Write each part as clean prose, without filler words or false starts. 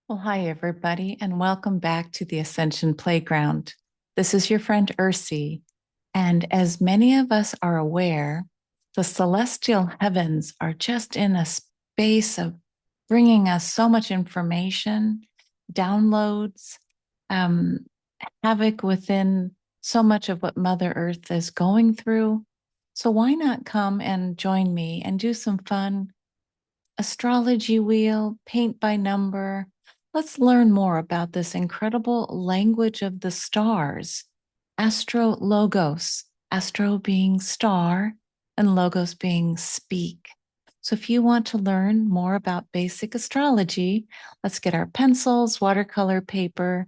Well, hi, everybody, and welcome back to the Ascension Playground. This is your friend Ursie. And as many of us are aware, the celestial heavens are just in a space of bringing us so much information, downloads, um, havoc within so much of what Mother Earth is going through. So, why not come and join me and do some fun astrology wheel, paint by number? Let's learn more about this incredible language of the stars. Astrologos, astro being star, and logos being speak. So, if you want to learn more about basic astrology, let's get our pencils, watercolor paper,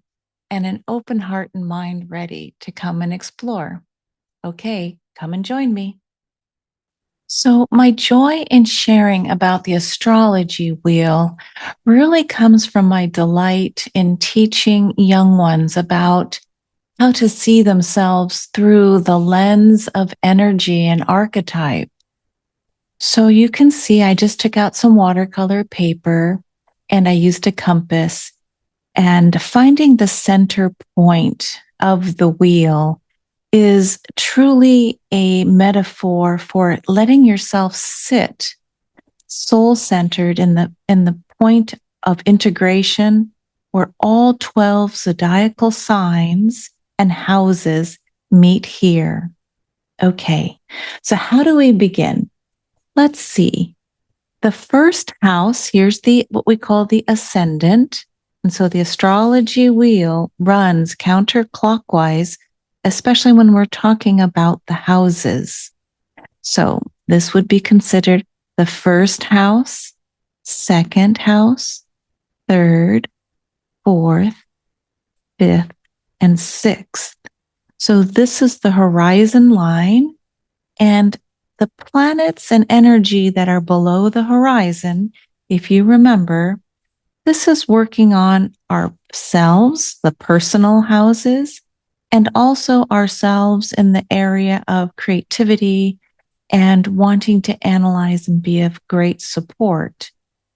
and an open heart and mind ready to come and explore. Okay, come and join me. So, my joy in sharing about the astrology wheel really comes from my delight in teaching young ones about how to see themselves through the lens of energy and archetype. So, you can see I just took out some watercolor paper and I used a compass, and finding the center point of the wheel is truly a metaphor for letting yourself sit soul centered in the point of integration where all 12 zodiacal signs and houses meet here. Okay, so how do we begin? Let's see. The first house, here's the what we call the ascendant. And so the astrology wheel runs counterclockwise, especially when we're talking about the houses. So this would be considered the first house, second house, third, fourth, fifth, and sixth. So this is the horizon line, and the planets and energy that are below the horizon, if you remember, this is working on ourselves, the personal houses, and also ourselves in the area of creativity and wanting to analyze and be of great support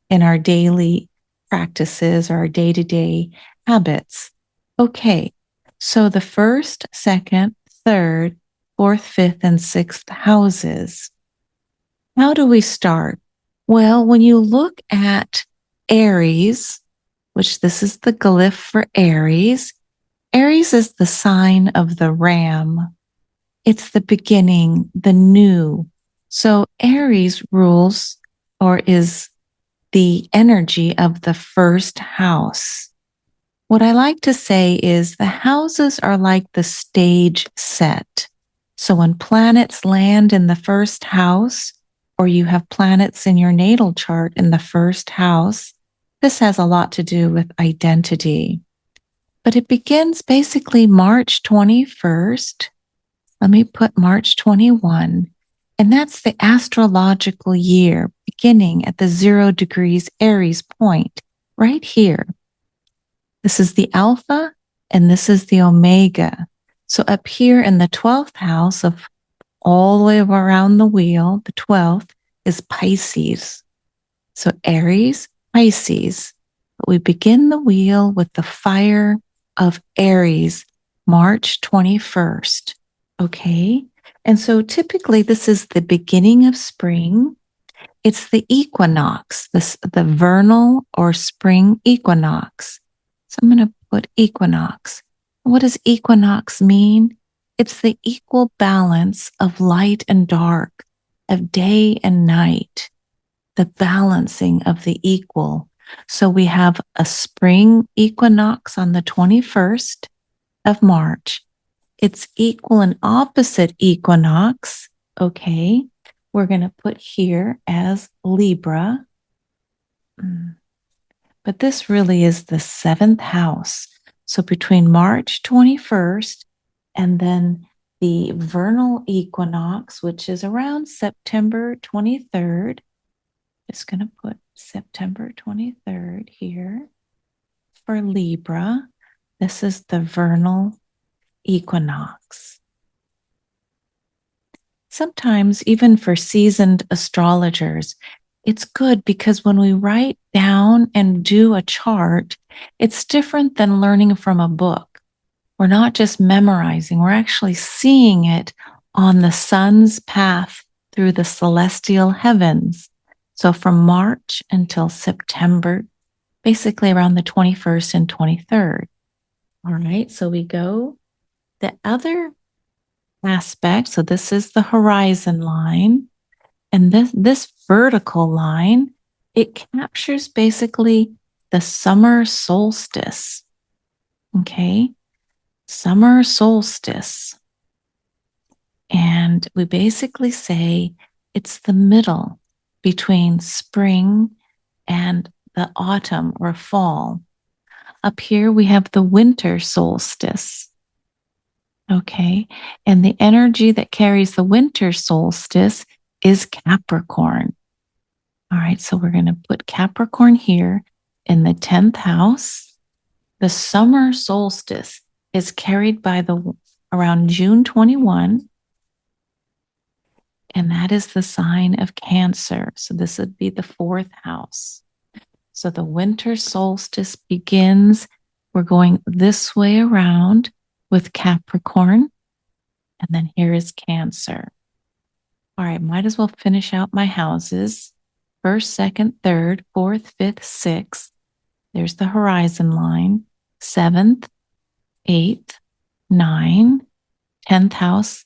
in our daily practices, our day-to-day habits. Okay, so the first, second, third, fourth, fifth, and sixth houses. How do we start? Well, when you look at Aries, which this is the glyph for Aries, Aries is the sign of the ram. It's the beginning, the new. So Aries rules or is the energy of the first house. What I like to say is the houses are like the stage set. So when planets land in the first house, or you have planets in your natal chart in the first house, this has a lot to do with identity. But it begins basically March 21st. Let me put March 21. And that's the astrological year beginning at the 0 degrees Aries point right here. This is the alpha and this is the omega. So up here in the 12th house of all the way around the wheel, the 12th is Pisces. So Aries, Pisces. But we begin the wheel with the fire of Aries, March 21st. Okay. And so typically this is the beginning of spring. It's the equinox, the vernal or spring equinox. So I'm going to put equinox. What does equinox mean? It's the equal balance of light and dark, of day and night, the balancing of the equal. So we have a spring equinox on the 21st of March. It's equal and opposite equinox. Okay, we're going to put here as Libra. But this really is the seventh house. So between March 21st and then the vernal equinox, which is around September 23rd, just going to put September 23rd here for Libra. This is the vernal equinox. Sometimes, even for seasoned astrologers, it's good because when we write down and do a chart, it's different than learning from a book. We're not just memorizing, we're actually seeing it on the sun's path through the celestial heavens. So from March until September, basically around the 21st and 23rd. All right, so we go the other aspect. So this is the horizon line. And this vertical line, it captures basically the summer solstice. Okay. Summer solstice. And we basically say it's the middle between spring and the autumn or fall. Up here, we have the winter solstice. Okay. And the energy that carries the winter solstice is Capricorn. All right. So we're going to put Capricorn here in the 10th house. The summer solstice is carried by the around June 21, and that is the sign of Cancer. So this would be the 4th house. So the winter solstice begins. We're going this way around with Capricorn, and then here is Cancer. All right, might as well finish out my houses. First, second, third, fourth, fifth, sixth. There's the horizon line. 7th, 8th, 9, 10th house,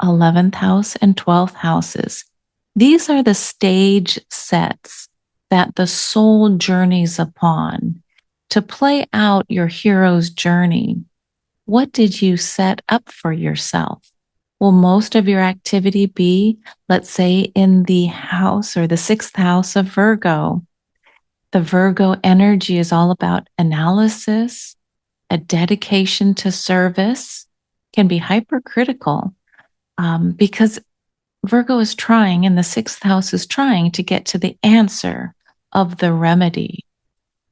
11th house, and 12th houses. These are the stage sets that the soul journeys upon to play out your hero's journey. What did you set up for yourself? Will most of your activity be, let's say, in the house or the 6th house of Virgo? The Virgo energy is all about analysis, a dedication to service, can be hypercritical because Virgo is trying, and the 6th house is trying to get to the answer of the remedy.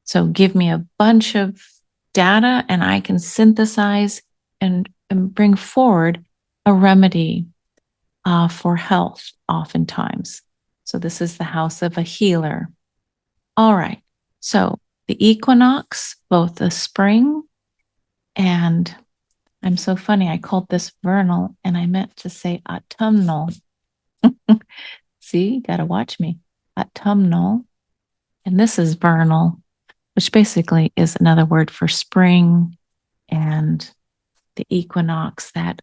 So give me a bunch of data and I can synthesize and bring forward a remedy for health, oftentimes. So this is the house of a healer. All right. So the equinox, both the spring and I'm so funny. I called this vernal and I meant to say autumnal. See, you got to watch me. Autumnal. And this is vernal, which basically is another word for spring and the equinox that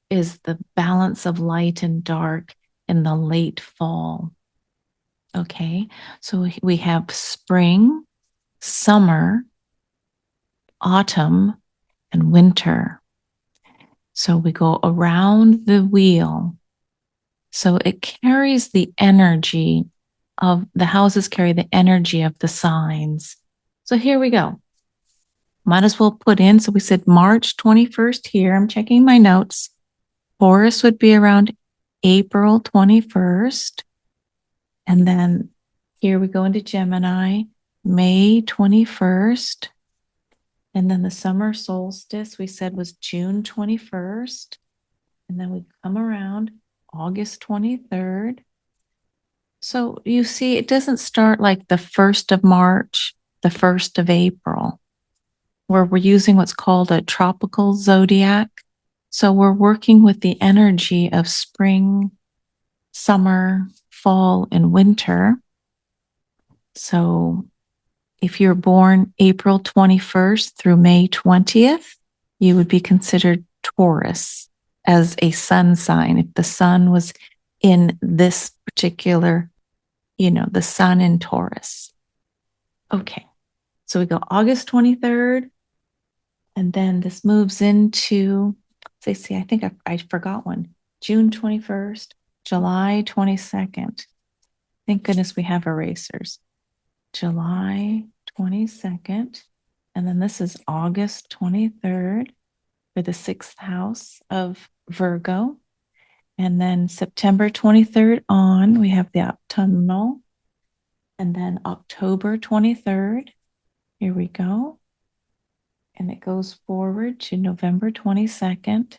is the balance of light and dark in the late fall. Okay, so we have spring, summer, autumn, and winter. So we go around the wheel. So it carries the energy of the houses, carry the energy of the signs. So here we go. Might as well put in. So we said March 21st here. I'm checking my notes. Taurus would be around April 21st. And then here we go into Gemini, May 21st. And then the summer solstice we said was June 21st. And then we come around August 23rd. So you see, it doesn't start like the 1st of March, the 1st of April, where we're using what's called a tropical zodiac. So we're working with the energy of spring, summer, fall, and winter. So if you're born April 21st through May 20th, you would be considered Taurus as a sun sign. If the sun was in this particular, the sun in Taurus. Okay. So we go August 23rd, and then this moves into, see, I think I forgot one. June 21st, July 22nd. Thank goodness we have erasers. July 22nd. And then this is August 23rd for the 6th house of Virgo. And then September 23rd on, we have the autumnal. And then October 23rd, here we go. And it goes forward to November 22nd.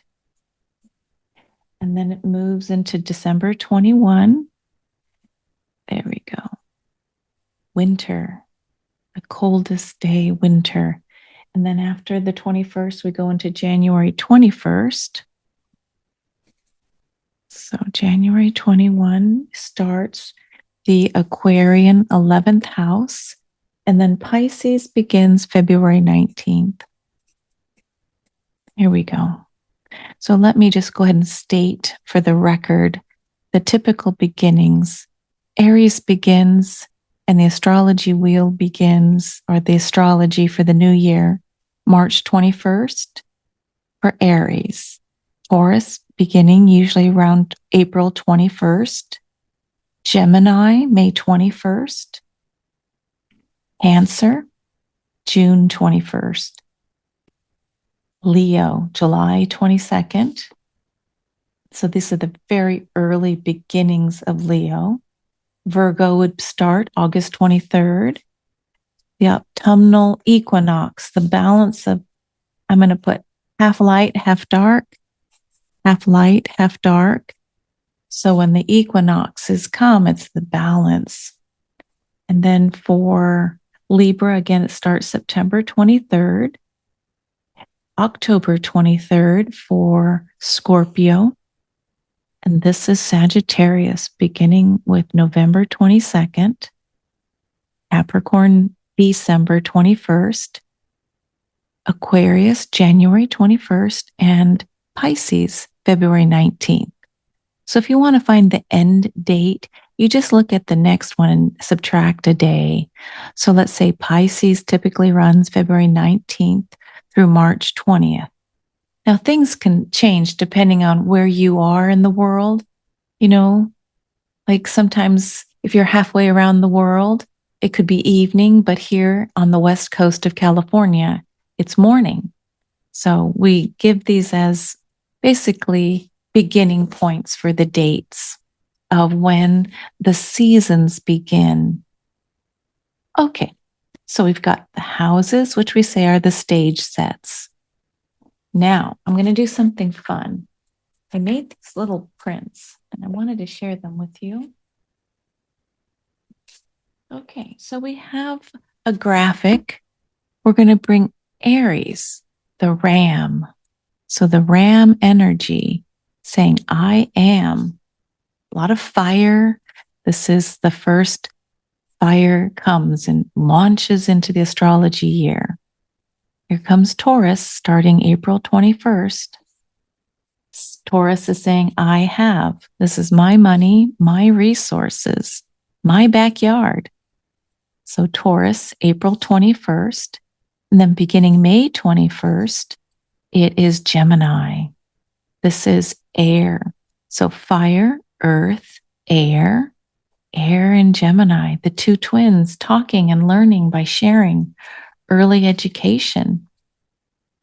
And then it moves into December 21. There we go. winter, the coldest day, winter. And then after the 21st, we go into January 21st. So January 21 starts the Aquarian 11th house, and then Pisces begins February 19th. Here we go. So let me just go ahead and state for the record the typical beginnings. Aries begins, and the astrology wheel begins, or the astrology for the new year, March 21st for Aries. Taurus beginning usually around April 21st. Gemini, May 21st. Cancer, June 21st. Leo, July 22nd. So these are the very early beginnings of Leo. Virgo would start August 23rd. The autumnal equinox, the balance of, I'm going to put half light, half dark, half light, half dark. So when the equinoxes come, it's the balance. And then for Libra, again, it starts September 23rd, October 23rd for Scorpio. And this is Sagittarius, beginning with November 22nd, Capricorn, December 21st, Aquarius, January 21st, and Pisces, February 19th. So if you want to find the end date, you just look at the next one and subtract a day. So let's say Pisces typically runs February 19th through March 20th. Now, things can change depending on where you are in the world. You know, like sometimes if you're halfway around the world, it could be evening, but here on the west coast of California, it's morning. So we give these as basically beginning points for the dates of when the seasons begin. Okay, so we've got the houses, which we say are the stage sets. Now, I'm going to do something fun. I made these little prints, and I wanted to share them with you. Okay, so we have a graphic. We're going to bring Aries, the ram. So the ram energy saying, I am. A lot of fire. This is the first fire comes and launches into the astrology year. Here comes Taurus starting April 21st. Taurus is saying, I have. This is my money, my resources, my backyard. So Taurus, April 21st. And then beginning May 21st, it is Gemini. This is air. So fire, earth, air, air and Gemini, the two twins talking and learning by sharing. Early education.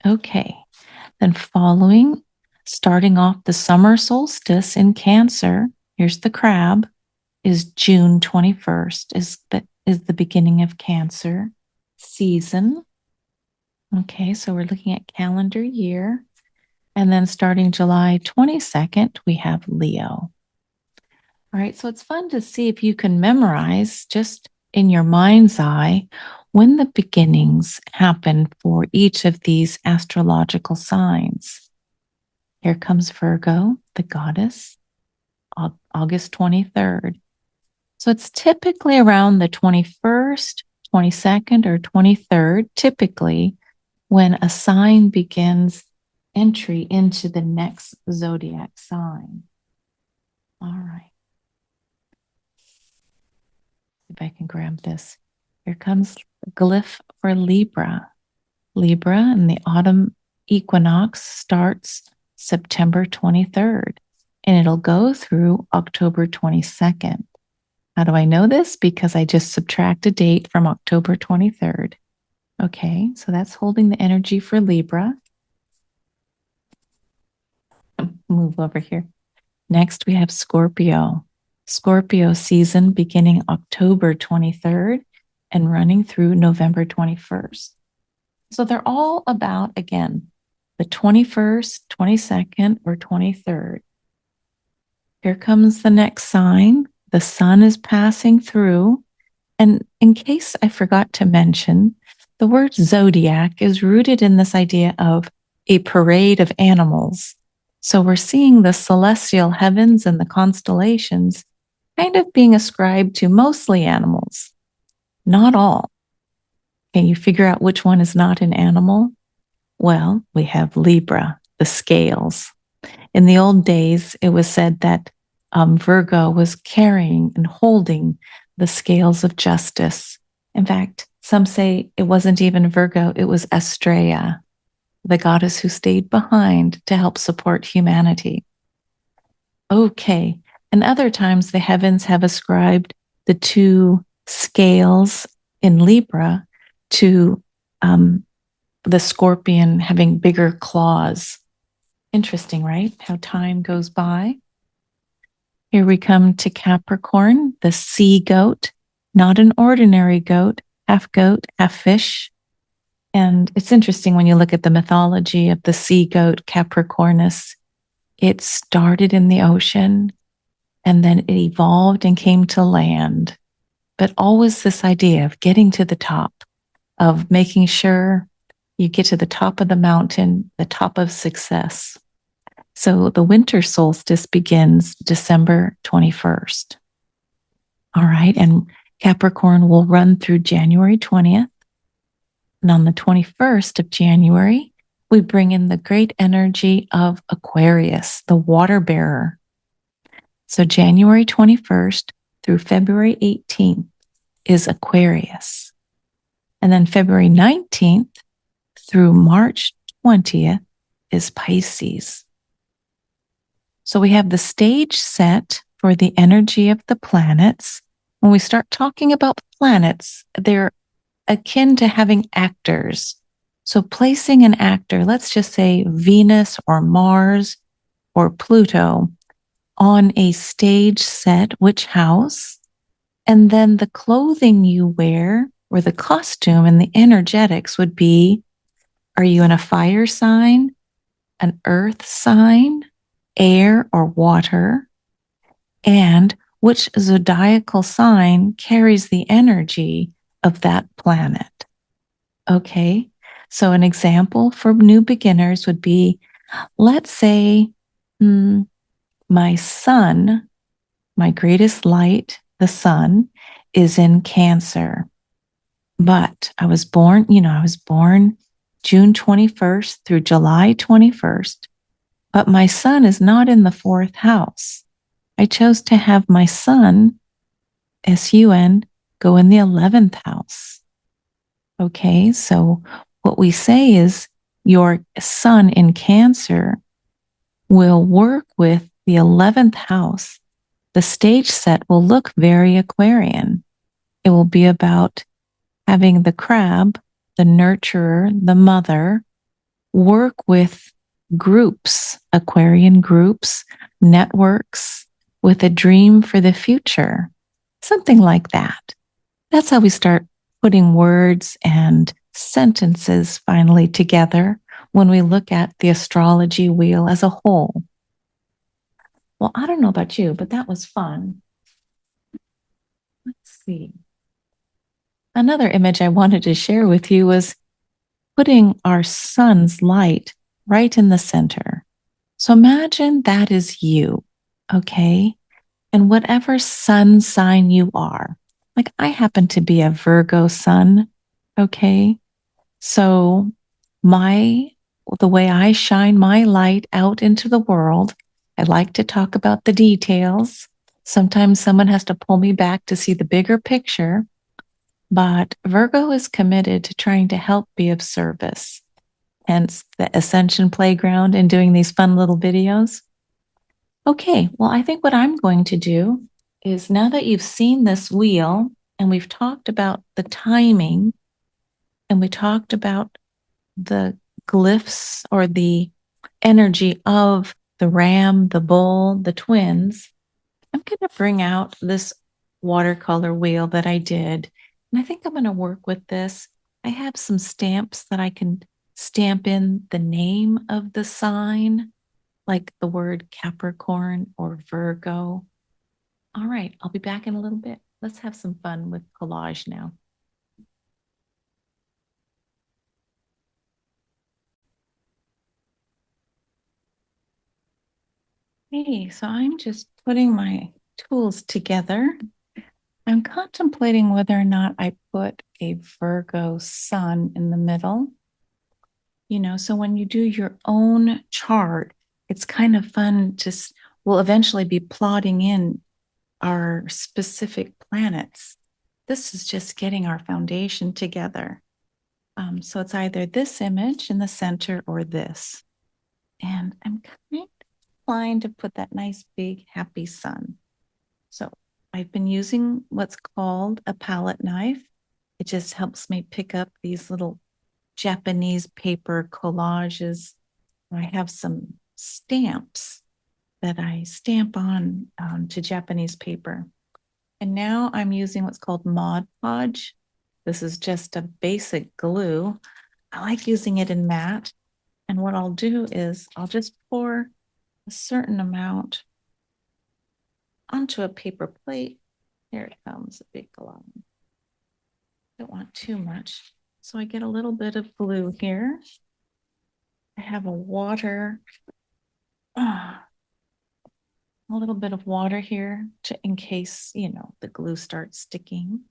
Okay. Then following, starting off the summer solstice in Cancer, here's the crab, is June 21st, is the beginning of Cancer season. Okay, so we're looking at calendar year. And then starting July 22nd, we have Leo. All right, so it's fun to see if you can memorize just in your mind's eye when the beginnings happen for each of these astrological signs. Here comes Virgo, the goddess, August 23rd. So it's typically around the 21st, 22nd, or 23rd, typically, when a sign begins entry into the next zodiac sign. All right. If I can grab this. Here comes glyph for Libra. Libra and the autumn equinox starts September 23rd, and it'll go through October 22nd. How do I know this? Because I just subtract a date from October 23rd. Okay, so that's holding the energy for Libra. Move over here. Next, we have Scorpio. Scorpio season beginning October 23rd and running through November 21st. So they're all about, again, the 21st, 22nd, or 23rd. Here comes the next sign. The sun is passing through, And in case I forgot to mention, the word zodiac is rooted in this idea of a parade of animals. So we're seeing the celestial heavens and the constellations kind of being ascribed to mostly animals, not all. Can you figure out which one is not an animal? Well, we have Libra, the scales. In the old days, it was said that Virgo was carrying and holding the scales of justice. In fact, some say it wasn't even Virgo, it was Astraea, the goddess who stayed behind to help support humanity. Okay. And other times, the heavens have ascribed the two scales in Libra to the scorpion having bigger claws. Interesting, right? How time goes by. Here we come to Capricorn, the sea goat, not an ordinary goat, half fish. And it's interesting when you look at the mythology of the sea goat, Capricornus. It started in the ocean and then it evolved and came to land. But always this idea of getting to the top, of making sure you get to the top of the mountain, the top of success. So the winter solstice begins December 21st. All right. And Capricorn will run through January 20th. And on the 21st of January, we bring in the great energy of Aquarius, the water bearer. So January 21st through February 18th is Aquarius. And then February 19th through March 20th is Pisces. So we have the stage set for the energy of the planets. When we start talking about planets, they're akin to having actors. So placing an actor, let's just say Venus or Mars or Pluto, on a stage set, which house, and then the clothing you wear or the costume and the energetics would be, are you in a fire sign, an earth sign, air or water, and which zodiacal sign carries the energy of that planet. Okay, so an example for new beginners would be, let's say, my sun, my greatest light, the sun, is in Cancer. But I was born June 21st through July 21st. But my sun is not in the fourth house. I chose to have my sun, SUN, go in the 11th house. Okay, so what we say is your sun in Cancer will work with the 11th house. The stage set will look very Aquarian. It will be about having the crab, the nurturer, the mother, work with groups, Aquarian groups, networks, with a dream for the future, something like that. That's how we start putting words and sentences finally together when we look at the astrology wheel as a whole. Well, I don't know about you, but that was fun. Let's see. Another image I wanted to share with you was putting our sun's light right in the center. So imagine that is you, okay? And whatever sun sign you are, like I happen to be a Virgo sun, okay? So the way I shine my light out into the world, I like to talk about the details. Sometimes someone has to pull me back to see the bigger picture, but Virgo is committed to trying to help be of service. Hence the Ascension Playground and doing these fun little videos. Okay, well, I think what I'm going to do is, now that you've seen this wheel and we've talked about the timing and we talked about the glyphs or the energy of the ram, the bull, the twins, I'm going to bring out this watercolor wheel that I did. And I think I'm going to work with this. I have some stamps that I can stamp in the name of the sign, like the word Capricorn or Virgo. All right, I'll be back in a little bit. let's have some fun with collage now. Hey, so I'm just putting my tools together. I'm contemplating whether or not I put a Virgo sun in the middle. So when you do your own chart, it's kind of fun to, we'll eventually be plotting in our specific planets. This is just getting our foundation together. So it's either this image in the center or this. And I'm kind of inclined to put that nice big happy sun. So I've been using what's called a palette knife. It just helps me pick up these little Japanese paper collages. I have some stamps that I stamp on to Japanese paper. And now I'm using what's called Mod Podge. This is just a basic glue. I like using it in matte. And what I'll do is I'll just pour a certain amount onto a paper plate. Here it comes, a big glove. Don't want too much. So I get a little bit of glue here. I have a little bit of water here in case, the glue starts sticking.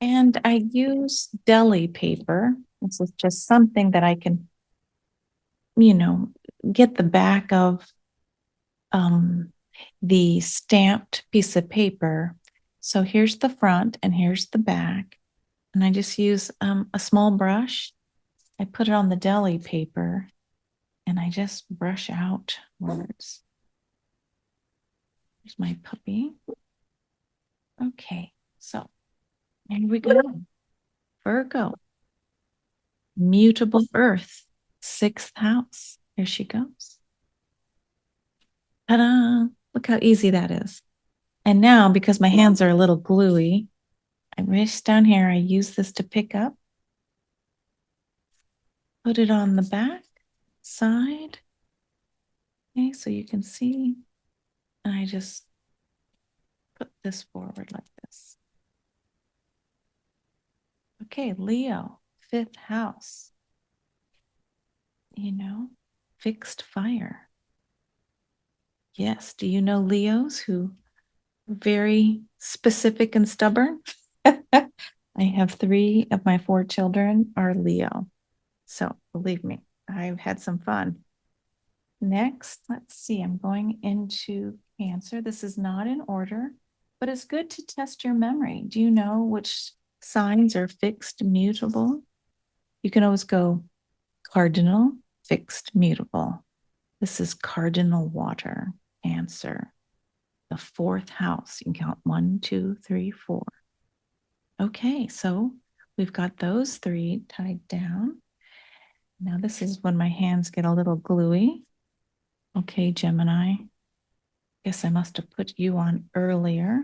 And I use deli paper. This is just something that I can, get the back of the stamped piece of paper. So here's the front and here's the back. And I just use a small brush. I put it on the deli paper and I just brush out words. Here's my puppy. Okay, so here we go. Virgo, mutable earth, 6th house. Here she goes. Ta-da! Look how easy that is. And now, because my hands are a little gluey, I reach down here. I use this to pick up. Put it on the back side. Okay, so you can see. And I just put this forward like this. Okay, Leo, 5th house. Fixed fire. Yes, do you know Leos who are very specific and stubborn? I have 3 of my 4 children are Leo. So believe me, I've had some fun. Next, let's see, I'm going into Cancer. This is not in order, but it's good to test your memory. Do you know which signs are fixed, mutable? You can always go cardinal, fixed, mutable. This is cardinal water, Cancer. The 4th house. You can count 1, 2, 3, 4. Okay, so we've got those 3 tied down. Now this is when my hands get a little gluey. Okay, Gemini. Guess I must have put you on earlier.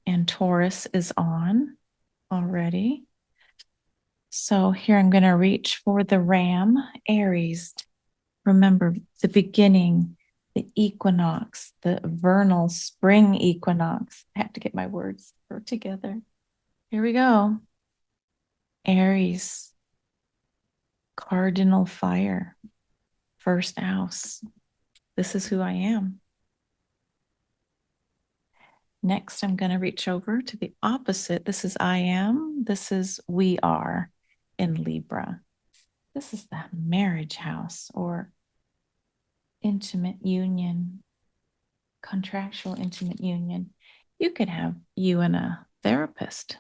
And Taurus is on already. So here I'm going to reach for the Ram, Aries. Remember the beginning, the equinox, the vernal spring equinox. I have to get my words together. Here we go. Aries, cardinal fire, 1st house. This is who I am. Next, I'm going to reach over to the opposite. This is I am. This is we are in Libra. This is the marriage house or intimate union, contractual intimate union. You could have you and a therapist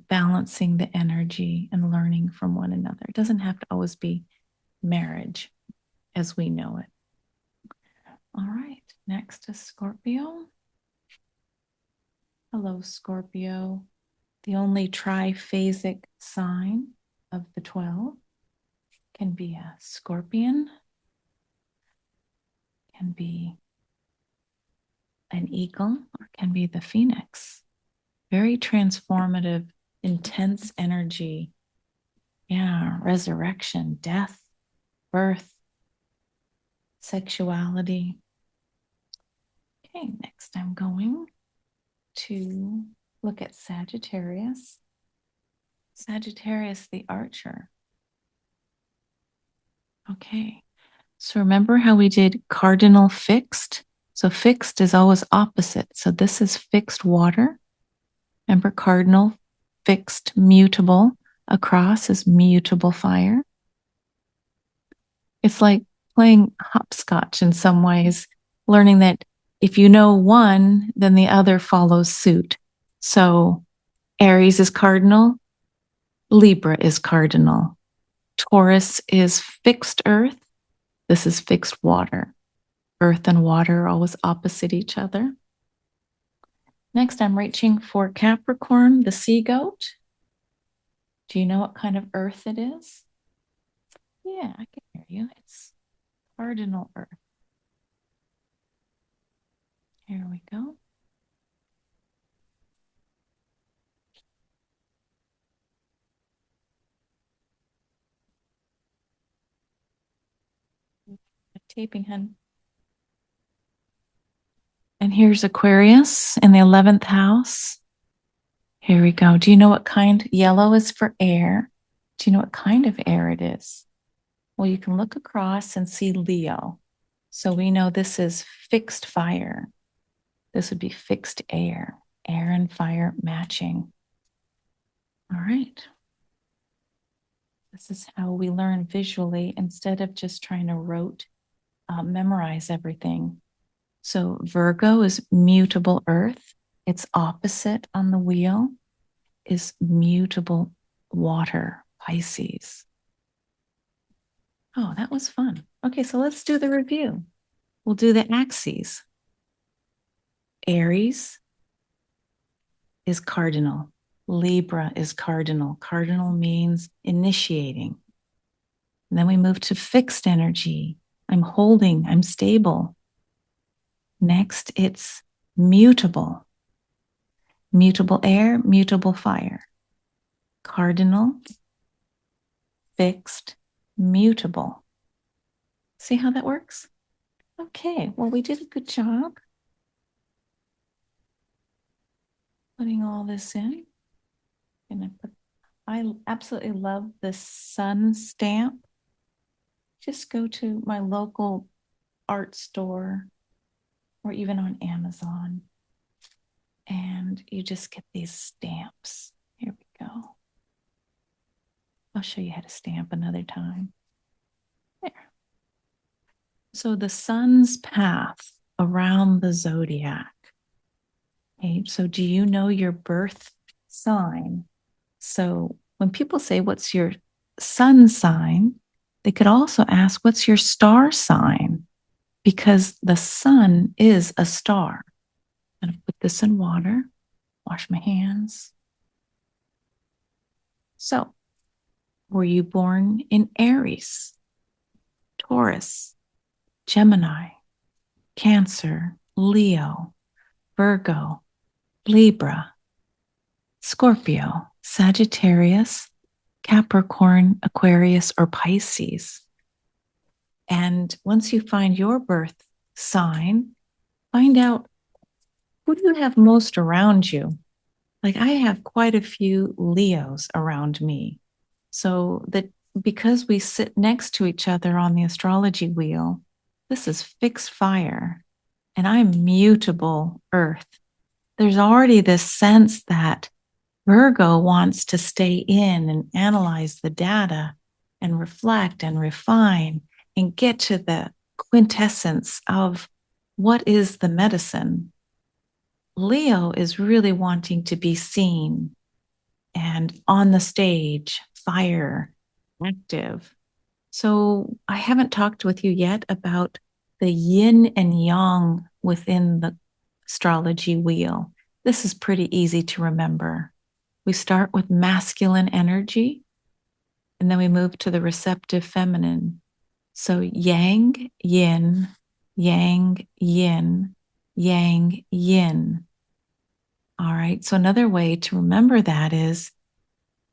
balancing the energy and learning from one another. It doesn't have to always be marriage as we know it. All right, next is Scorpio. Hello, Scorpio. The only triphasic sign of the 12 can be a scorpion, can be an eagle, or can be the phoenix. Very transformative, intense energy. Yeah, resurrection, death, birth, sexuality. Okay, next I'm going to look at Sagittarius. Sagittarius, the archer. Okay. So remember how we did cardinal fixed? So fixed is always opposite. So this is fixed water. Remember cardinal, fixed, mutable. Across is mutable fire. It's like playing hopscotch in some ways, learning that if you know one, then the other follows suit. So Aries is cardinal, Libra is cardinal, Taurus is fixed earth. This is fixed water. Earth and water are always opposite each other. Next, I'm reaching for Capricorn, the sea goat. Do you know what kind of earth it is? Yeah, I can hear you. It's cardinal earth. Here we go. Taping, hun. And here's Aquarius in the 11th house. Here we go. Do you know what kind? Yellow is for air. Do you know what kind of air it is? Well, you can look across and see Leo. So we know this is fixed fire. This would be fixed air. Air and fire matching. All right. This is how we learn visually instead of just trying to memorize everything. So Virgo is mutable earth. Its opposite on the wheel is mutable water, Pisces. Oh, that was fun. Okay, so let's do the review. We'll do the axes. Aries is cardinal. Libra is cardinal. Cardinal means initiating. And then we move to fixed energy. I'm holding, I'm stable. Next, it's mutable. Mutable air, mutable fire. Cardinal, fixed, mutable. See how that works? Okay, well, we did a good job putting all this in. I absolutely love the sun stamp. Just go to my local art store or even on Amazon, and you just get these stamps. Here we go. I'll show you how to stamp another time. There. So the sun's path around the zodiac. Okay, so do you know your birth sign? So when people say, what's your sun sign? They could also ask, what's your star sign? Because the sun is a star. I'm going to put this in water, wash my hands. So, were you born in Aries, Taurus, Gemini, Cancer, Leo, Virgo, Libra, Scorpio, Sagittarius, Capricorn, Aquarius, or Pisces? And once you find your birth sign, find out, who do you have most around you? Like, I have quite a few Leos around me. So that because we sit next to each other on the astrology wheel, this is fixed fire and I'm mutable earth. There's already this sense that Virgo wants to stay in and analyze the data and reflect and refine and get to the quintessence of what is the medicine. Leo is really wanting to be seen and on the stage, fire, active. So I haven't talked with you yet about the yin and yang within the astrology wheel. This is pretty easy to remember. We start with masculine energy, and then we move to the receptive feminine. So yang, yin, yang, yin, yang, yin. All right. So another way to remember that is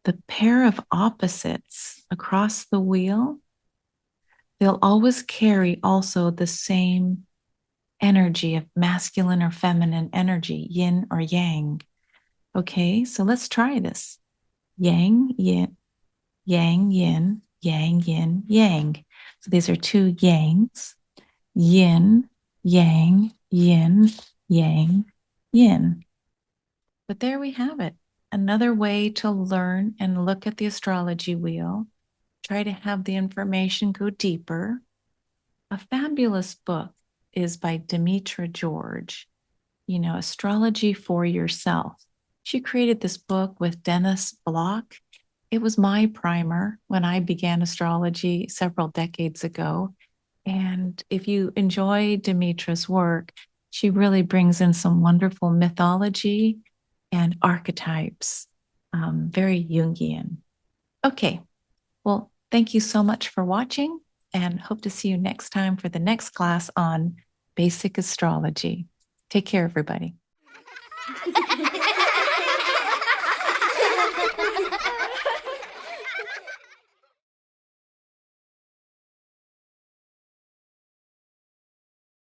the pair of opposites across the wheel. They'll always carry also the same energy of masculine or feminine energy, yin or yang. Okay, so let's try this. Yang, yin, yang, yin, yang, yin, yang. So these are two yangs. Yin, yang, yin, yang, yin. But there we have it. Another way to learn and look at the astrology wheel. Try to have the information go deeper. A fabulous book is by Demetra George, Astrology for Yourself. She created this book with Dennis Block. It was my primer when I began astrology several decades ago. And if you enjoy Demetra's work, she really brings in some wonderful mythology and archetypes, very Jungian. Okay, well, thank you so much for watching and hope to see you next time for the next class on basic astrology. Take care, everybody.